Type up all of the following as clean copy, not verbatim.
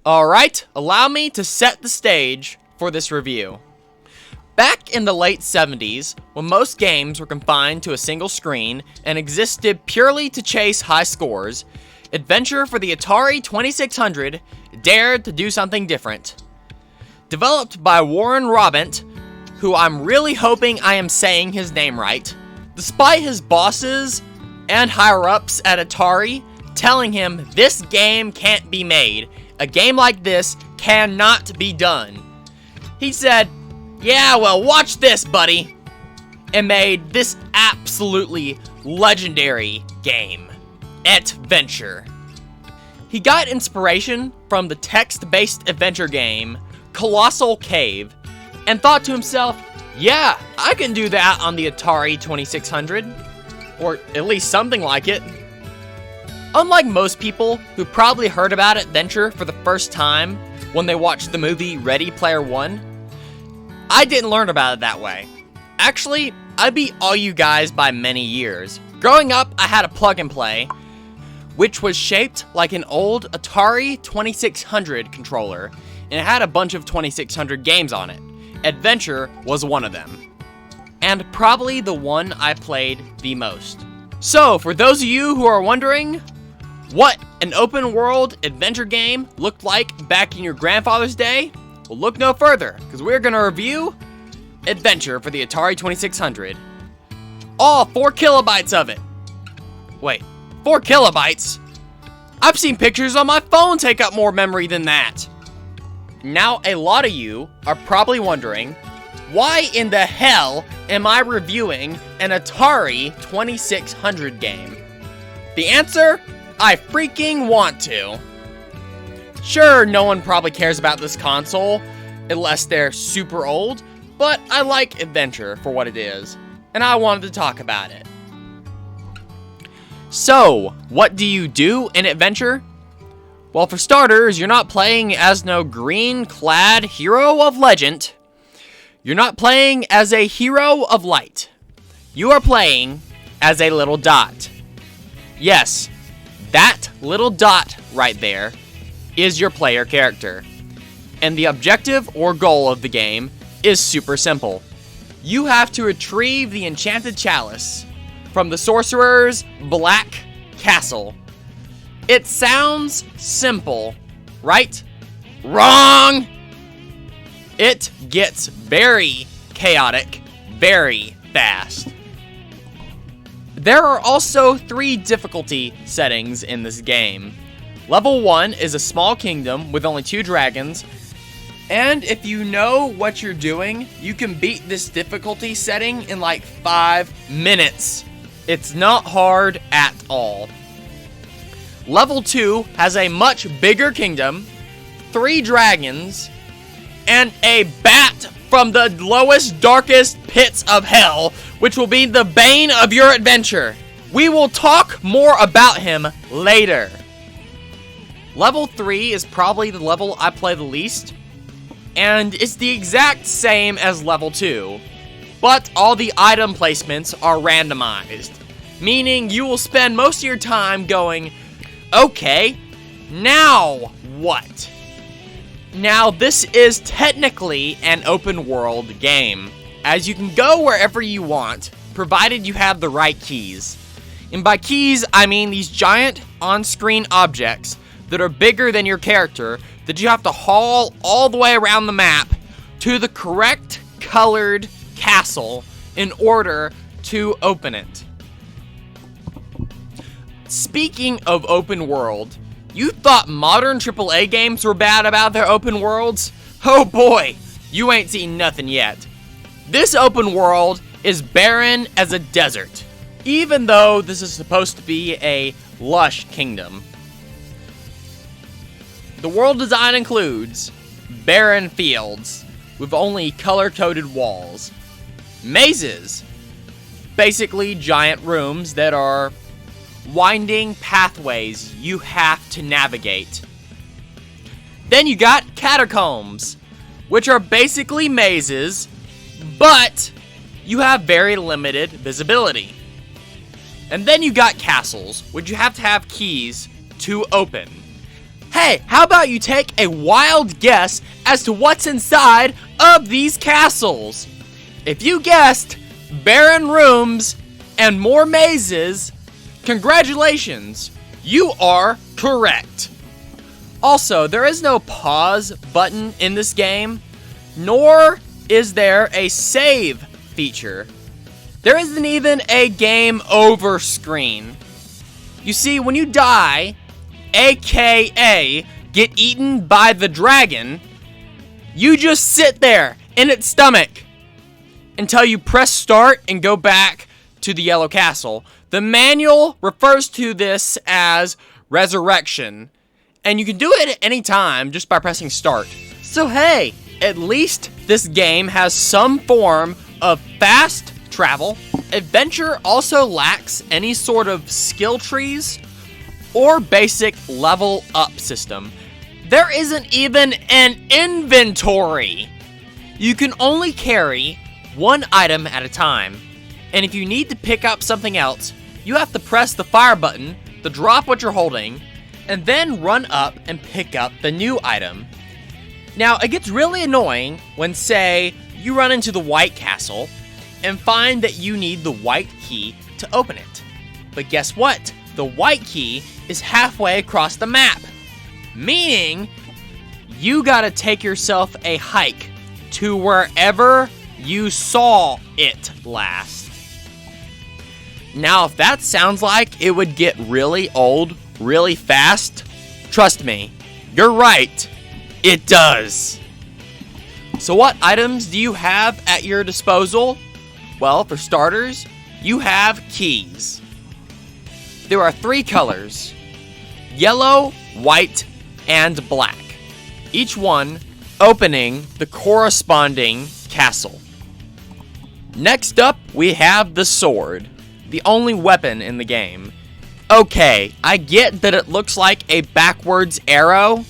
Alright, allow me to set the stage for this review. Back in the late 70s, when most games were confined to a single screen and existed purely to chase high scores, Adventure for the Atari 2600 dared to do something different. Developed by Warren Robint, who I'm really hoping I am saying his name right, despite his bosses and higher-ups at Atari telling him this game can't be made, a game like this cannot be done. He said, "Yeah, well, watch this, buddy," and made this absolutely legendary game, Adventure. He got inspiration from the text-based adventure game, Colossal Cave, and thought to himself, yeah, I can do that on the Atari 2600, or at least something like it. Unlike most people who probably heard about Adventure for the first time when they watched the movie Ready Player One, I didn't learn about it that way. Actually, I beat all you guys by many years. Growing up, I had a plug and play, which was shaped like an old Atari 2600 controller, and it had a bunch of 2600 games on it. Adventure was one of them, and probably the one I played the most. So, for those of you who are wondering what an open world adventure game looked like back in your grandfather's day, well, look no further, because we're going to review Adventure for the Atari 2600. All 4 kilobytes of it. Wait, 4 kilobytes? I've seen pictures on my phone take up more memory than that. Now, a lot of you are probably wondering, why in the hell am I reviewing an Atari 2600 game? The answer? I freaking want to. Sure, no one probably cares about this console, unless they're super old, but I like Adventure for what it is, and I wanted to talk about it. So, what do you do in Adventure? Well, for starters, you're not playing as no green-clad hero of legend. You're not playing as a hero of light. You are playing as a little dot. Yes, that little dot right there is your player character. And the objective or goal of the game is super simple. You have to retrieve the enchanted chalice from the sorcerer's black castle. It sounds simple, right? Wrong! It gets very chaotic, very fast. There are also 3 difficulty settings in this game. Level 1 is a small kingdom with only 2 dragons, and if you know what you're doing, you can beat this difficulty setting in like 5 minutes. It's not hard at all. Level 2 has a much bigger kingdom, 3 dragons, and a bat from the lowest, darkest pits of hell, which will be the bane of your adventure. We will talk more about him later. Level 3 is probably the level I play the least, and it's the exact same as level 2, but all the item placements are randomized, meaning you will spend most of your time going, okay, now what? Now, this is technically an open world game, as you can go wherever you want, provided you have the right keys. And by keys, I mean these giant on-screen objects that are bigger than your character that you have to haul all the way around the map to the correct colored castle in order to open it. Speaking of open world, you thought modern AAA games were bad about their open worlds? Oh boy, you ain't seen nothing yet. This open world is barren as a desert, even though this is supposed to be a lush kingdom. The world design includes barren fields with only color-coded walls, mazes, basically giant rooms that are winding pathways you have to navigate. Then you got catacombs, which are basically mazes, but you have very limited visibility. And then you got castles, which you have to have keys to open. Hey, how about you take a wild guess as to what's inside of these castles? If you guessed barren rooms and more mazes, congratulations, you are correct. Also, there is no pause button in this game, nor is there a save feature. There isn't even a game over screen. You see, when you die, aka get eaten by the dragon, you just sit there in its stomach until you press start and go back to the yellow castle. The manual refers to this as resurrection, and you can do it at any time just by pressing start. So hey, at least this game has some form of fast travel. Adventure also lacks any sort of skill trees or basic level up system. There isn't even an inventory. You can only carry one item at a time, and if you need to pick up something else, you have to press the fire button to drop what you're holding, and then run up and pick up the new item. Now, it gets really annoying when, say, you run into the White Castle and find that you need the white key to open it. But guess what? The white key is halfway across the map, meaning you gotta take yourself a hike to wherever you saw it last. Now, if that sounds like it would get really old really fast, trust me, you're right, it does. So what items do you have at your disposal? Well, for starters, you have keys. There are 3 colors: yellow, white, and black, each one opening the corresponding castle. Next up, we have the sword, the only weapon in the game. Okay, I get that it looks like a backwards arrow,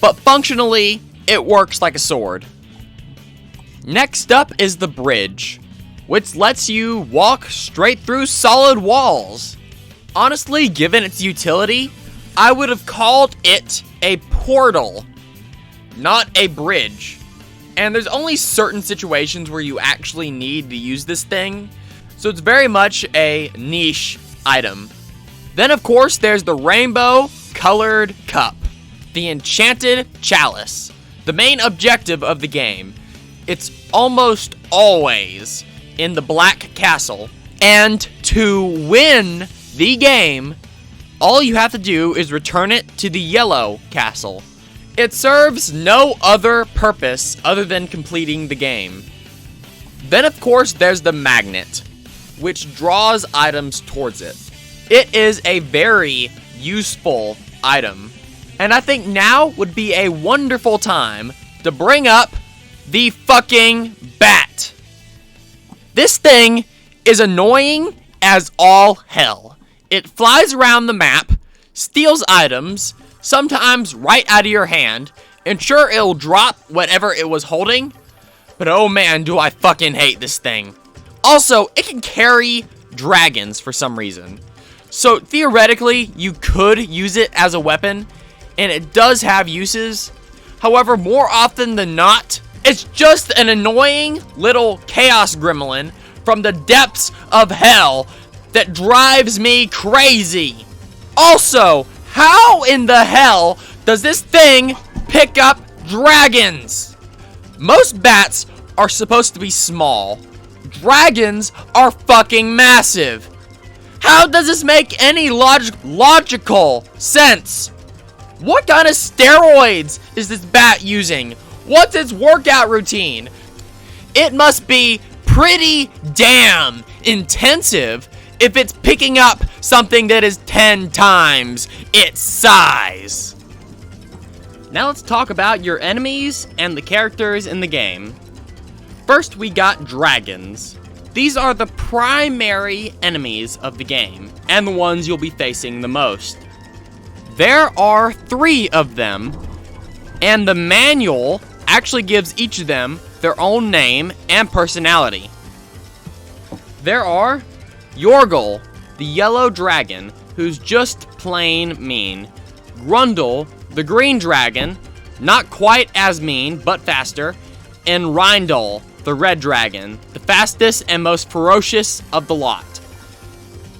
but functionally, it works like a sword. Next up is the bridge, which lets you walk straight through solid walls. Honestly, given its utility, I would have called it a portal, not a bridge. And there's only certain situations where you actually need to use this thing, so it's very much a niche item. Then, of course, there's the rainbow-colored cup, the enchanted chalice, the main objective of the game. It's almost always in the Black Castle, and to win the game, all you have to do is return it to the Yellow Castle. It serves no other purpose other than completing the game. Then, of course, there's the magnet, which draws items towards it. It is a very useful item, and I think now would be a wonderful time to bring up the fucking bat. This thing is annoying as all hell. It flies around the map, steals items, sometimes right out of your hand, and sure, it'll drop whatever it was holding, but oh man, do I fucking hate this thing. Also, it can carry dragons for some reason. So theoretically, you could use it as a weapon, and it does have uses. However, more often than not, it's just an annoying little chaos gremlin from the depths of hell that drives me crazy. Also, how in the hell does this thing pick up dragons? Most bats are supposed to be small. Dragons are fucking massive. How does this make any logical sense? What kind of steroids is this bat using? What's its workout routine? It must be pretty damn intensive if it's picking up something that is 10 times its size. Now let's talk about your enemies and the characters in the game. First, we got dragons. These are the primary enemies of the game, and the ones you'll be facing the most. There are 3 of them, and the manual actually gives each of them their own name and personality. There are Yorgel, the yellow dragon, who's just plain mean. Grundle, the green dragon, not quite as mean, but faster, and Rindal, the red dragon, the fastest and most ferocious of the lot.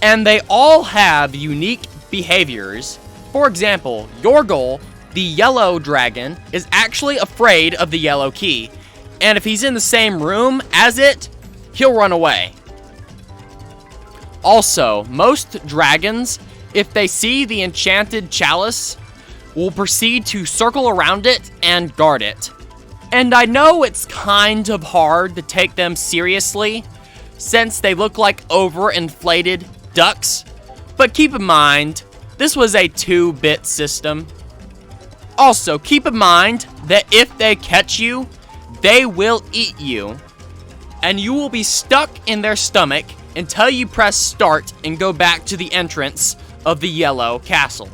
And they all have unique behaviors. For example, Yorgul, the yellow dragon, is actually afraid of the yellow key, and if he's in the same room as it, he'll run away. Also, most dragons, if they see the enchanted chalice, will proceed to circle around it and guard it. And I know it's kind of hard to take them seriously, since they look like overinflated ducks, but keep in mind, this was a 2-bit system. Also, keep in mind that if they catch you, they will eat you, and you will be stuck in their stomach until you press start and go back to the entrance of the yellow castle.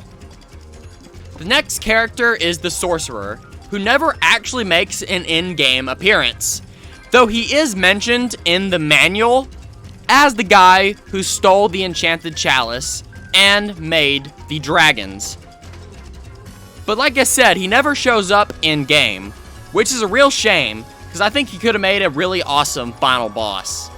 The next character is the sorcerer, who never actually makes an in-game appearance, though he is mentioned in the manual as the guy who stole the enchanted chalice and made the dragons. But like I said, he never shows up in-game, which is a real shame, because I think he could have made a really awesome final boss.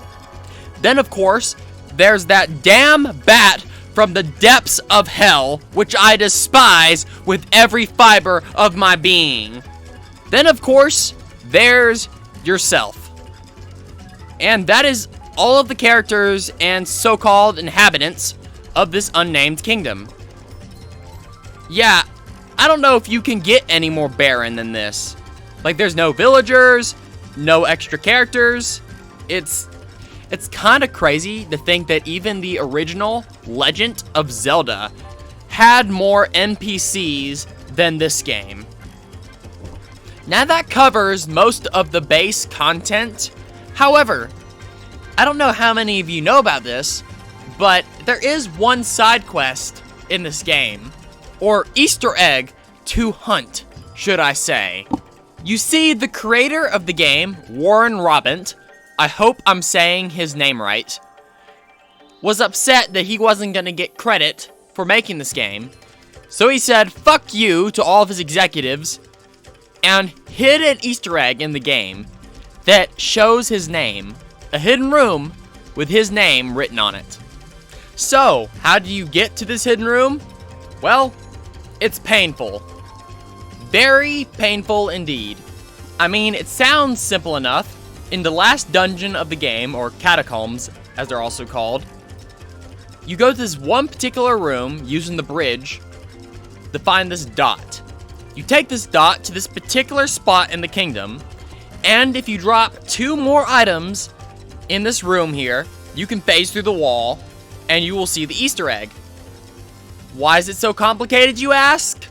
Then, of course, there's that damn bat from the depths of hell, which I despise with every fiber of my being. Then, of course, there's yourself. And that is all of the characters and so-called inhabitants of this unnamed kingdom. Yeah, I don't know if you can get any more barren than this. Like, there's no villagers, no extra characters. It's kind of crazy to think that even the original Legend of Zelda had more NPCs than this game. Now that covers most of the base content. However, I don't know how many of you know about this, but there is one side quest in this game, or Easter egg to hunt, should I say. You see, the creator of the game, Warren Robint, I hope I'm saying his name right, was upset that he wasn't going to get credit for making this game. So he said, fuck you to all of his executives, and hid an Easter egg in the game that shows his name. A hidden room with his name written on it. So, how do you get to this hidden room? Well, it's painful. Very painful indeed. I mean, it sounds simple enough. In the last dungeon of the game, or catacombs, as they're also called, you go to this one particular room using the bridge to find this dot. You take this dot to this particular spot in the kingdom, and if you drop 2 more items in this room here, you can phase through the wall, and you will see the Easter egg. Why is it so complicated, you ask?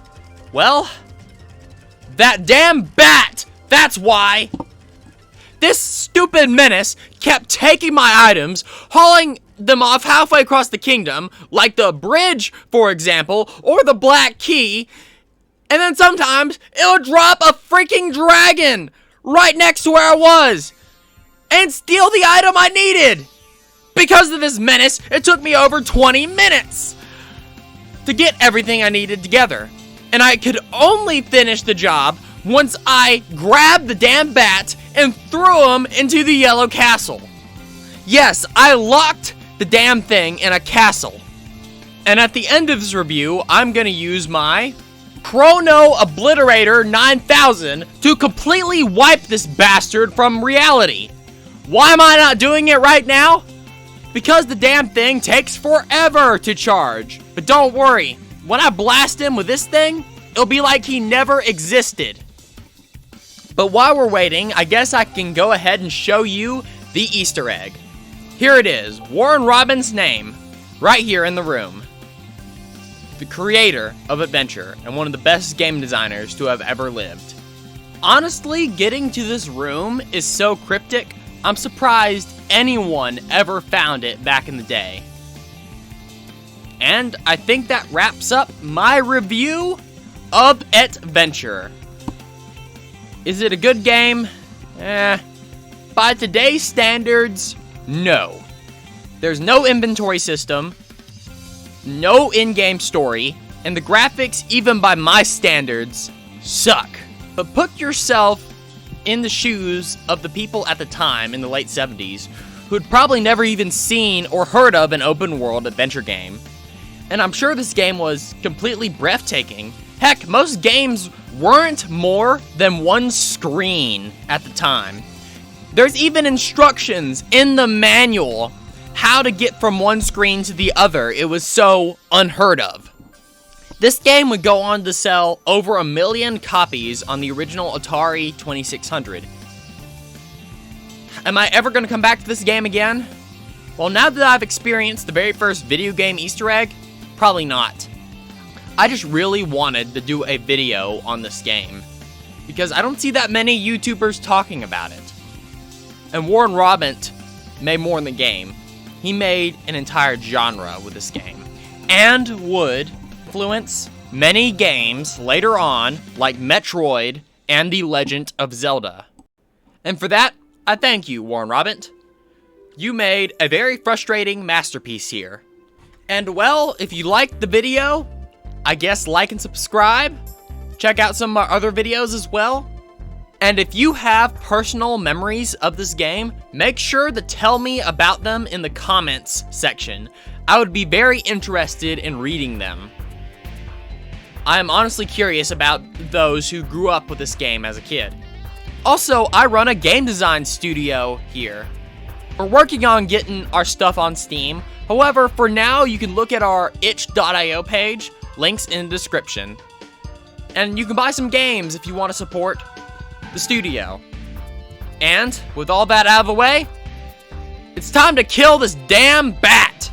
Well, that damn bat! That's why! This stupid menace kept taking my items, hauling them off halfway across the kingdom, like the bridge, for example, or the black key, and then sometimes it would drop a freaking dragon right next to where I was, and steal the item I needed! Because of this menace, it took me over 20 minutes to get everything I needed together, and I could only finish the job once I grabbed the damn bat and threw him into the yellow castle. Yes, I locked the damn thing in a castle. And at the end of this review, I'm gonna use my Chrono Obliterator 9000 to completely wipe this bastard from reality. Why am I not doing it right now? Because the damn thing takes forever to charge. But don't worry, when I blast him with this thing, it'll be like he never existed. But while we're waiting, I guess I can go ahead and show you the Easter egg. Here it is, Warren Robin's name, right here in the room. The creator of Adventure, and one of the best game designers to have ever lived. Honestly, getting to this room is so cryptic, I'm surprised anyone ever found it back in the day. And I think that wraps up my review of Adventure. Is it a good game? By today's standards, no. There's no inventory system, no in-game story, and the graphics, even by my standards, suck. But put yourself in the shoes of the people at the time in the late 70s who had probably never even seen or heard of an open world adventure game. And I'm sure this game was completely breathtaking. Heck, most games weren't more than one screen at the time. There's even instructions in the manual how to get from one screen to the other. It was so unheard of. This game would go on to sell over 1 million copies on the original Atari 2600. Am I ever going to come back to this game again? Well, now that I've experienced the very first video game Easter egg, probably not. I just really wanted to do a video on this game, because I don't see that many YouTubers talking about it. And Warren Robint made more in the game. He made an entire genre with this game, and would influence many games later on, like Metroid and The Legend of Zelda. And for that, I thank you, Warren Robint. You made a very frustrating masterpiece here. And well, if you liked the video, I guess like and subscribe. Check out some of our other videos as well. And if you have personal memories of this game, make sure to tell me about them in the comments section. I would be very interested in reading them. I am honestly curious about those who grew up with this game as a kid. Also, I run a game design studio here. We're working on getting our stuff on Steam. However, for now, you can look at our itch.io page, links in the description. And you can buy some games if you want to support the studio. And with all that out of the way, it's time to kill this damn bat!